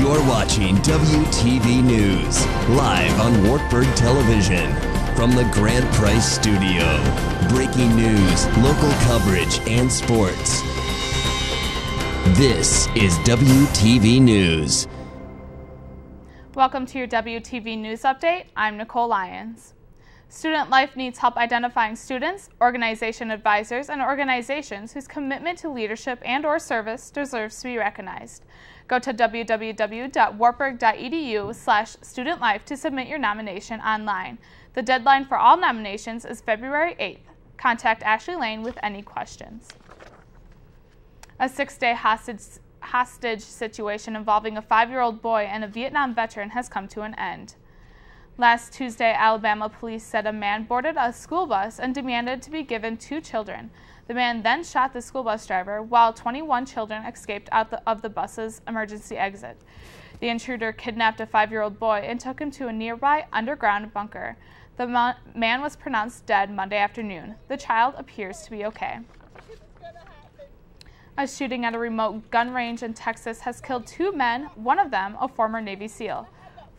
You're watching WTV News, live on Wartburg Television. From the Grant Price Studio. Breaking news, local coverage, and sports. This is WTV News. Welcome to your WTV News Update. I'm Nicole Lyons. Student Life needs help identifying students, organization advisors, and organizations whose commitment to leadership and/or service deserves to be recognized. Go to www.wartburg.edu/studentlife to submit your nomination online. The deadline for all nominations is February 8th. Contact Ashley Lane with any questions. A 6-day hostage situation involving a 5-year-old boy and a Vietnam veteran has come to an end. Last Tuesday, Alabama police said a man boarded a school bus and demanded to be given 2 children. The man then shot the school bus driver while 21 children escaped out of the bus's emergency exit. The intruder kidnapped a 5-year-old boy and took him to a nearby underground bunker. The man was pronounced dead Monday afternoon. The child appears to be okay. A shooting at a remote gun range in Texas has killed 2 men, one of them a former Navy SEAL.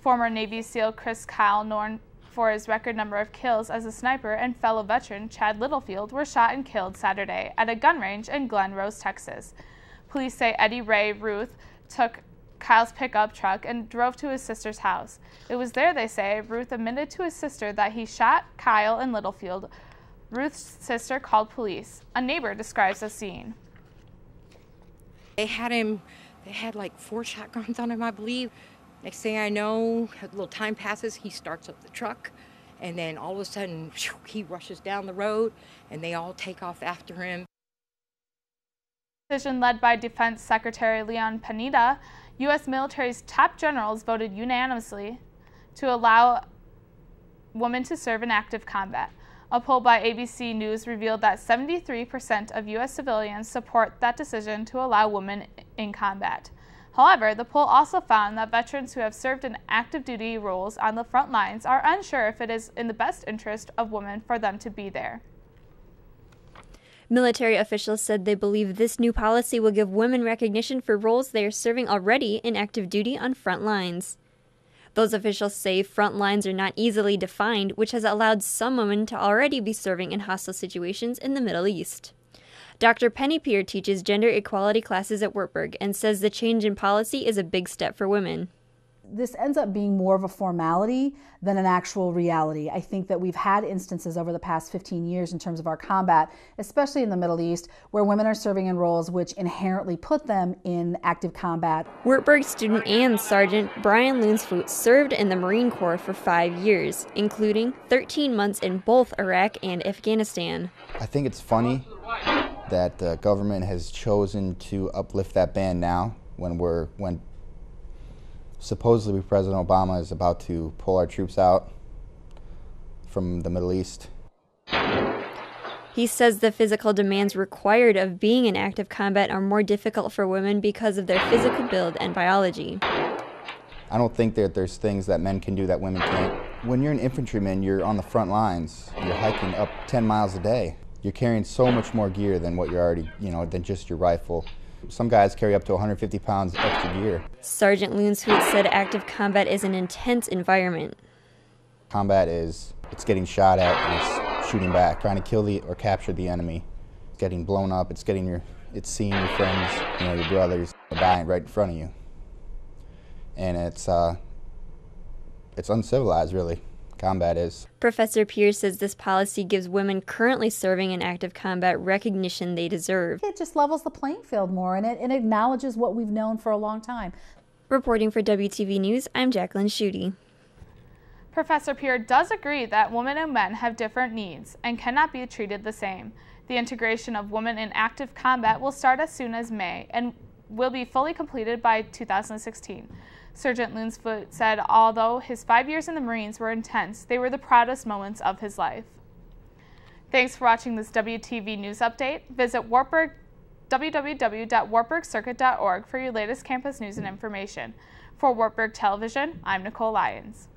Former Navy SEAL Chris Kyle, known for his record number of kills as a sniper, and fellow veteran Chad Littlefield were shot and killed Saturday at a gun range in Glen Rose, Texas. Police say Eddie Ray Ruth took Kyle's pickup truck and drove to his sister's house. It was there, they say, Ruth admitted to his sister that he shot Kyle and Littlefield. Ruth's sister called police. A neighbor describes the scene. They had like 4 shotguns on him, I believe. Next thing I know, a little time passes, he starts up the truck, and then all of a sudden, he rushes down the road, and they all take off after him. Decision led by Defense Secretary Leon Panetta, U.S. military's top generals voted unanimously to allow women to serve in active combat. A poll by ABC News revealed that 73% of U.S. civilians support that decision to allow women in combat. However, the poll also found that veterans who have served in active duty roles on the front lines are unsure if it is in the best interest of women for them to be there. Military officials said they believe this new policy will give women recognition for roles they are serving already in active duty on front lines. Those officials say front lines are not easily defined, which has allowed some women to already be serving in hostile situations in the Middle East. Dr. Penny Peer teaches gender equality classes at Wartburg and says the change in policy is a big step for women. This ends up being more of a formality than an actual reality. I think that we've had instances over the past 15 years in terms of our combat, especially in the Middle East, where women are serving in roles which inherently put them in active combat. Wartburg student and Sergeant Brian Loonsfoot served in the Marine Corps for 5 years, including 13 months in both Iraq and Afghanistan. I think it's funny that the government has chosen to uplift that ban now when supposedly President Obama is about to pull our troops out from the Middle East. He says the physical demands required of being in active combat are more difficult for women because of their physical build and biology. I don't think that there's things that men can do that women can't. When you're an infantryman, you're on the front lines. You're hiking up 10 miles a day. You're carrying so much more gear than what you're already, than just your rifle. Some guys carry up to 150 pounds extra gear. Sergeant Loonsfoot said active combat is an intense environment. Combat it's getting shot at and it's shooting back, trying to kill or capture the enemy. It's getting blown up, it's seeing your friends, your brothers dying right in front of you. And it's uncivilized, really. Combat is. Professor Pierce says this policy gives women currently serving in active combat recognition they deserve. It just levels the playing field more, and it acknowledges what we've known for a long time. Reporting for WTV News, I'm Jacqueline Schutte. Professor Pierce does agree that women and men have different needs and cannot be treated the same. The integration of women in active combat will start as soon as May and will be fully completed by 2016. Sergeant Loonsfoot said although his 5 years in the Marines were intense, they were the proudest moments of his life. Thanks for watching this WTV News Update. Visit www.wartburgcircuit.org for your latest campus news and information. For Wartburg Television, I'm Nicole Lyons.